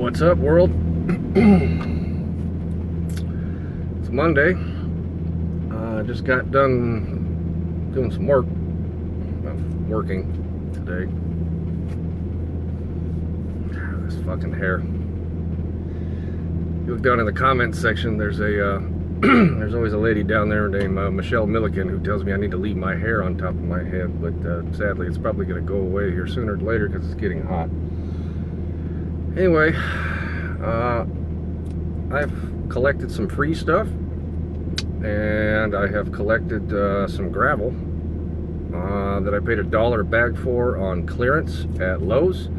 What's up, world? It's Monday. I just got done doing some work. Well, working today. This fucking hair. You look down in the comments section, there's a there's always a lady down there named Michelle Milliken who tells me I need to leave my hair on top of my head, but sadly it's probably going to go away here sooner or later because it's getting hot. Anyway, I've collected some free stuff, and I have collected some gravel that I paid $1 a bag for on clearance at Lowe's.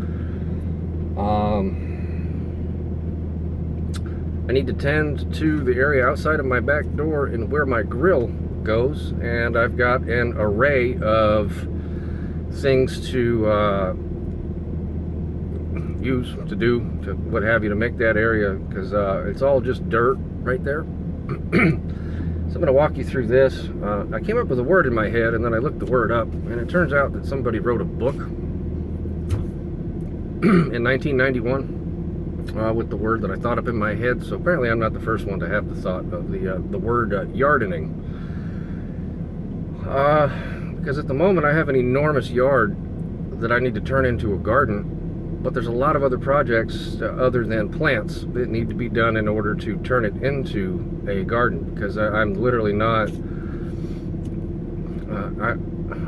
I need to tend to the area outside of my back door and where my grill goes, and I've got an array of things to use, to do, to what have you, to make that area, because it's all just dirt right there. So I'm going to walk you through this. I came up with a word in my head, and then I looked the word up, and it turns out that somebody wrote a book in 1991 with the word that I thought up in my head. So apparently I'm not the first one to have the thought of the word yardening, because at the moment I have an enormous yard that I need to turn into a garden. But there's a lot of other projects other than plants that need to be done in order to turn it into a garden, because I'm literally not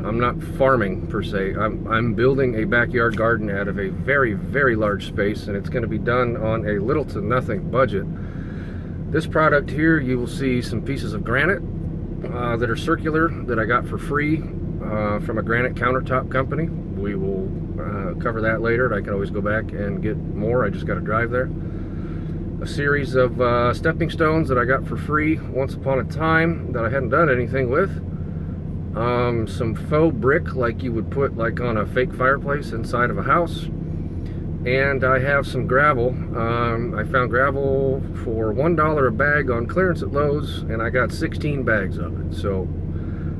I'm not farming per se. I'm building a backyard garden out of a very, very large space, and it's going to be done on a little to nothing budget. This product here, you will see some pieces of granite that are circular that I got for free from a granite countertop company. We will cover that later. I can always go back and get more. I just got to drive there. A series of stepping stones that I got for free once upon a time that I hadn't done anything with. Some faux brick like you would put like on a fake fireplace inside of a house. And I have some gravel. I found gravel for $1 a bag on clearance at Lowe's, and I got 16 bags of it. So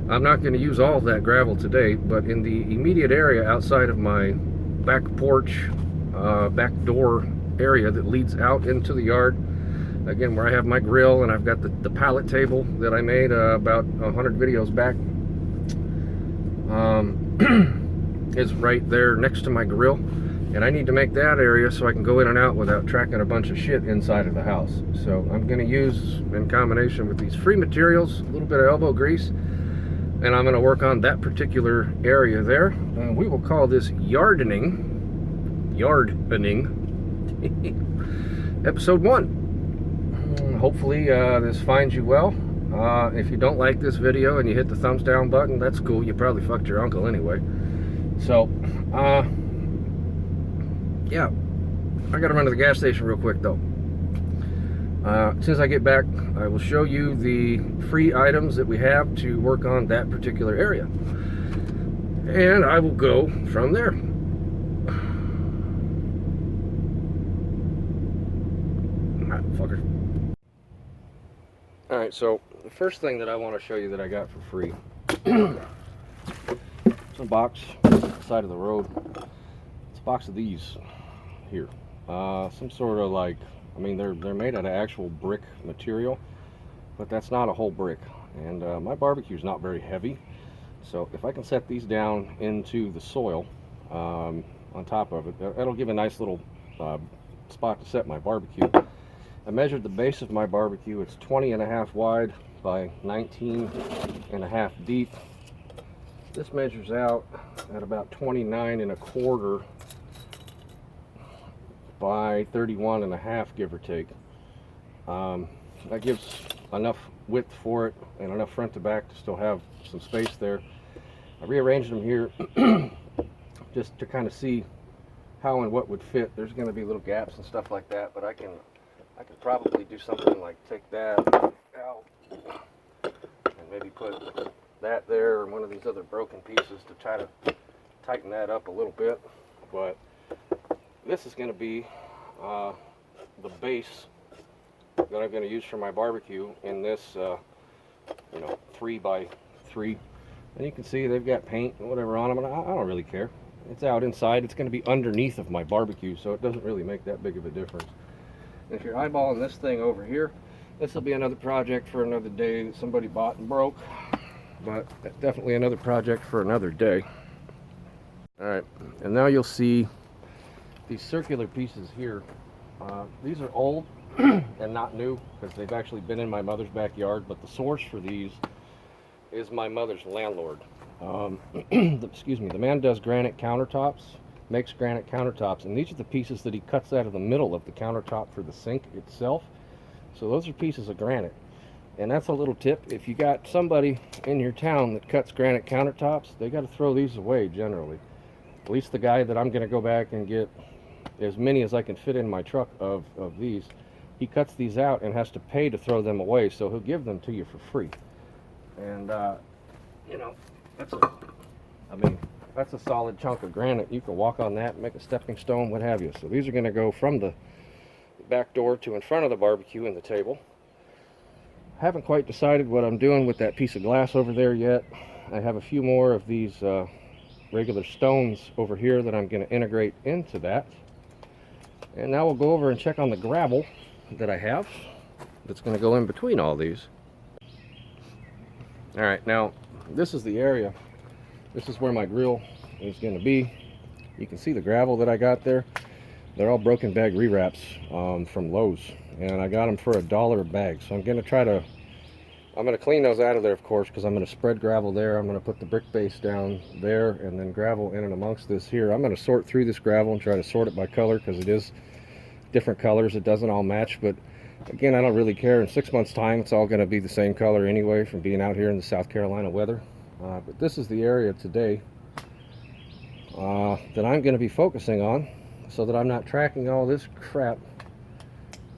I'm not going to use all of that gravel today, but in the immediate area outside of my back porch, back door area that leads out into the yard, again where I have my grill, and I've got the pallet table that I made about 100 videos back, is right there next to my grill, and I need to make that area so I can go in and out without tracking a bunch of shit inside of the house. So I'm going to use, in combination with these free materials, a little bit of elbow grease, and I'm going to work on that particular area there. We will call this yardening episode 1. Hopefully this finds you well. If you don't like this video and you hit the thumbs down button, that's cool. You probably fucked your uncle anyway. So yeah, I gotta run to the gas station real quick though. As soon as I get back, I will show you the free items that we have to work on that particular area, and I will go from there. Fucker. Alright, so the first thing that I want to show you that I got for free is a box on the side of the road. It's a box of these here. Some sort of like, I mean, they're made out of actual brick material, but that's not a whole brick. And my barbecue's not very heavy, so if I can set these down into the soil on top of it, that'll give a nice little spot to set my barbecue. I measured the base of my barbecue. It's 20.5 wide by 19.5 deep. This measures out at about 29.25 by 31.5, give or take. That gives enough width for it and enough front to back to still have some space there. I rearranged them here just to kind of see how and what would fit. There's going to be little gaps and stuff like that, but I can probably do something like take that out and maybe put that there, or one of these other broken pieces to try to tighten that up a little bit. But this is going to be the base that I'm going to use for my barbecue in this 3 by 3, and you can see they've got paint and whatever on them, and I don't really care. It's out inside. It's going to be underneath of my barbecue, so it doesn't really make that big of a difference. And if you're eyeballing this thing over here, this will be another project for another day that somebody bought and broke, but definitely another project for another day. All right, and now you'll see these circular pieces here. These are old and not new because they've actually been in my mother's backyard, but the source for these is my mother's landlord. Excuse me, the man does granite countertops, makes granite countertops, and these are the pieces that he cuts out of the middle of the countertop for the sink itself. So those are pieces of granite. And that's a little tip: if you got somebody in your town that cuts granite countertops, they got to throw these away generally. At least the guy that I'm going to go back and get as many as I can fit in my truck of these, he cuts these out and has to pay to throw them away, so he'll give them to you for free. And you know, that's a solid chunk of granite. You can walk on that, make a stepping stone, what have you. So these are going to go from the back door to in front of the barbecue and the table. Haven't quite decided what I'm doing with that piece of glass over there yet. I have a few more of these regular stones over here that I'm going to integrate into that. And now we'll go over and check on the gravel that I have that's going to go in between all these. All right, now this is the area. This is where my grill is going to be. You can see the gravel that I got there. They're all broken bag rewraps from Lowe's, and I got them for $1 a bag. So I'm going to clean those out of there, of course, because I'm going to spread gravel there. I'm going to put the brick base down there, and then gravel in and amongst this here. I'm going to sort through this gravel and try to sort it by color, because it is different colors. It doesn't all match, but again, I don't really care. In 6 months' time, it's all going to be the same color anyway from being out here in the South Carolina weather. But this is the area today that I'm going to be focusing on, so that I'm not tracking all this crap.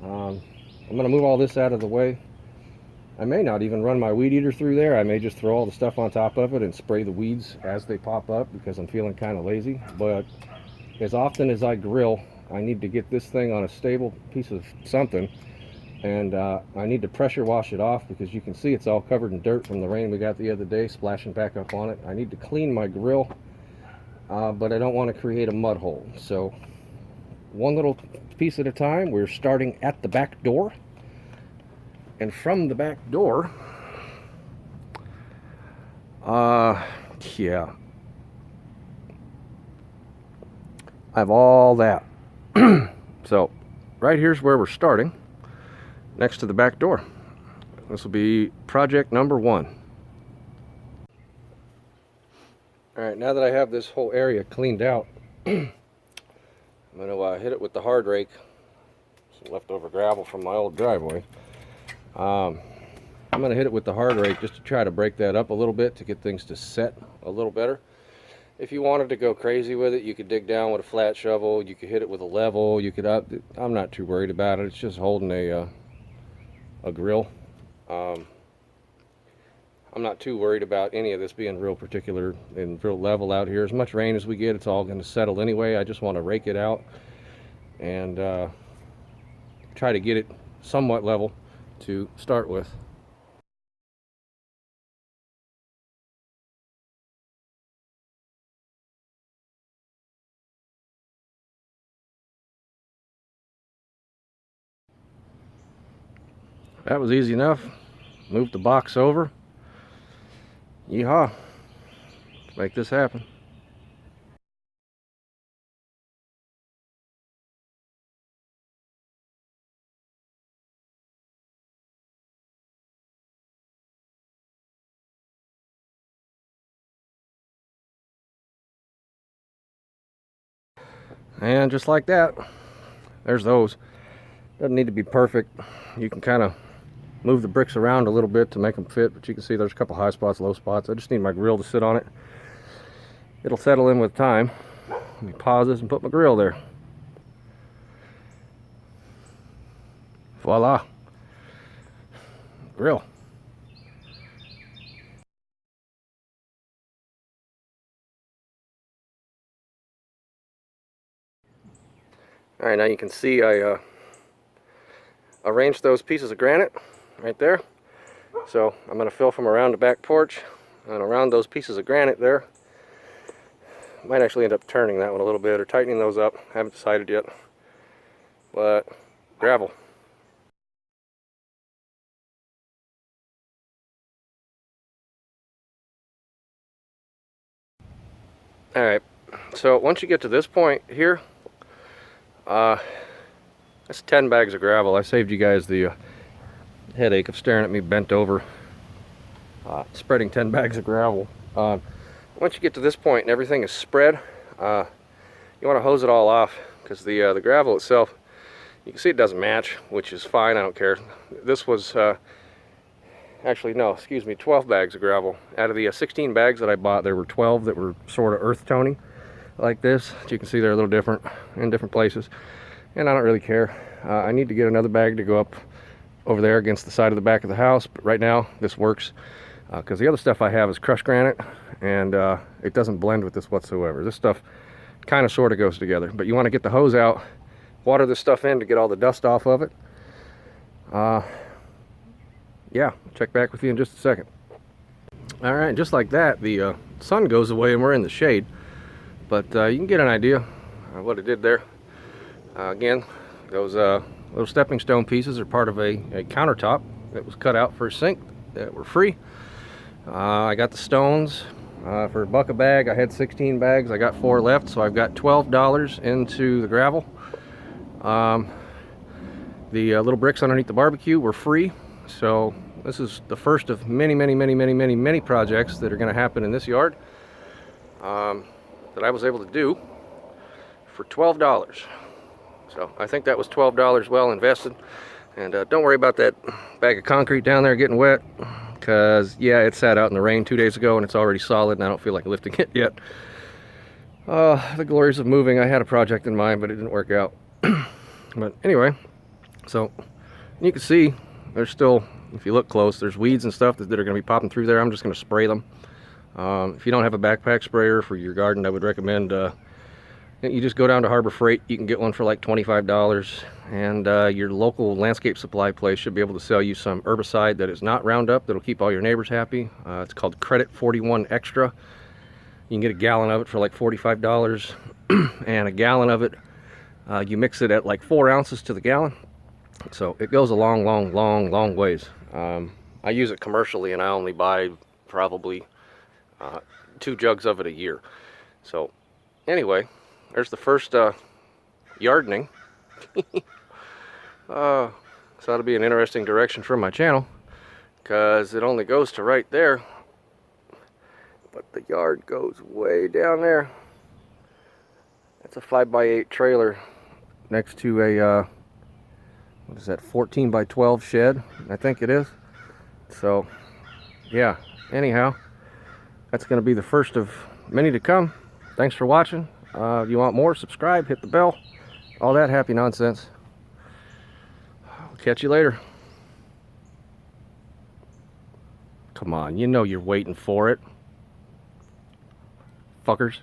I'm going to move all this out of the way. I may not even run my weed eater through there. I may just throw all the stuff on top of it and spray the weeds as they pop up, because I'm feeling kind of lazy. But as often as I grill, I need to get this thing on a stable piece of something, and I need to pressure wash it off, because you can see it's all covered in dirt from the rain we got the other day splashing back up on it. I need to clean my grill, but I don't want to create a mud hole. So one little piece at a time. We're starting at the back door, and from the back door, yeah, I have all that. So right here's where we're starting, next to the back door. This will be project number 1. All right, now that I have this whole area cleaned out, I'm going to hit it with the hard rake. Some leftover gravel from my old driveway. I'm going to hit it with the hard rake just to try to break that up a little bit, to get things to set a little better. If you wanted to go crazy with it, you could dig down with a flat shovel. You could hit it with a level. You could I'm not too worried about it. It's just holding a grill. I'm not too worried about any of this being real particular and real level out here. As much rain as we get, it's all going to settle anyway. I just want to rake it out and try to get it somewhat level to start with. That was easy enough. Move the box over. Yeehaw. Let's make this happen. And just like that, there's those. Doesn't need to be perfect. You can kind of move the bricks around a little bit to make them fit, but you can see there's a couple high spots, low spots. I just need my grill to sit on it. It'll settle in with time. Let me pause this and put my grill there. Voila. Grill. All right, now you can see I arranged those pieces of granite right there. So I'm going to fill from around the back porch and around those pieces of granite there. Might actually end up turning that one a little bit or tightening those up. Haven't decided yet. But gravel. Alright, so once you get to this point here, that's 10 bags of gravel. I saved you guys the headache of staring at me bent over, spreading 10 bags of gravel. Once you get to this point and everything is spread, you want to hose it all off, because the gravel itself, you can see it doesn't match, which is fine, I don't care. This was, actually no, excuse me, 12 bags of gravel. Out of the 16 bags that I bought, there were 12 that were sort of earth tony, like this. As you can see, they're a little different in different places, and I don't really care. I need to get another bag to go up over there against the side of the back of the house, but right now this works, because the other stuff I have is crushed granite, and it doesn't blend with this whatsoever. This stuff kind of sort of goes together, but you want to get the hose out, water this stuff in to get all the dust off of it. Yeah, check back with you in just a second. All right, just like that, the sun goes away and we're in the shade, but you can get an idea of what it did there. Again, those little stepping stone pieces are part of a countertop that was cut out for a sink that were free. I got the stones for $1 a bag. I had 16 bags. I got 4 left, so I've got $12 into the gravel. The little bricks underneath the barbecue were free. So this is the first of many projects that are going to happen in this yard that I was able to do for $12. So I think that was $12 well invested. And don't worry about that bag of concrete down there getting wet, because yeah, it sat out in the rain 2 days ago and it's already solid and I don't feel like lifting it yet. The glories of moving. I had a project in mind, but it didn't work out. But anyway, so you can see there's still, if you look close, there's weeds and stuff that are going to be popping through there. I'm just going to spray them. If you don't have a backpack sprayer for your garden, I would recommend you just go down to Harbor Freight. You can get one for like $25, and your local landscape supply place should be able to sell you some herbicide that is not Roundup, that'll keep all your neighbors happy. It's called Credit 41 Extra. You can get a gallon of it for like $45, and a gallon of it, you mix it at like 4 ounces to the gallon. So it goes a long ways. I use it commercially, and I only buy probably 2 jugs of it a year. So anyway, there's the first yardening. So that'll be an interesting direction for my channel, because it only goes to right there, but the yard goes way down there. That's a 5x8 trailer next to a what is that, 14 by 12 shed, I think it is. So yeah, anyhow, that's going to be the first of many to come. Thanks for watching. If you want more, subscribe, hit the bell, all that happy nonsense. I'll catch you later. Come on, you know you're waiting for it, fuckers.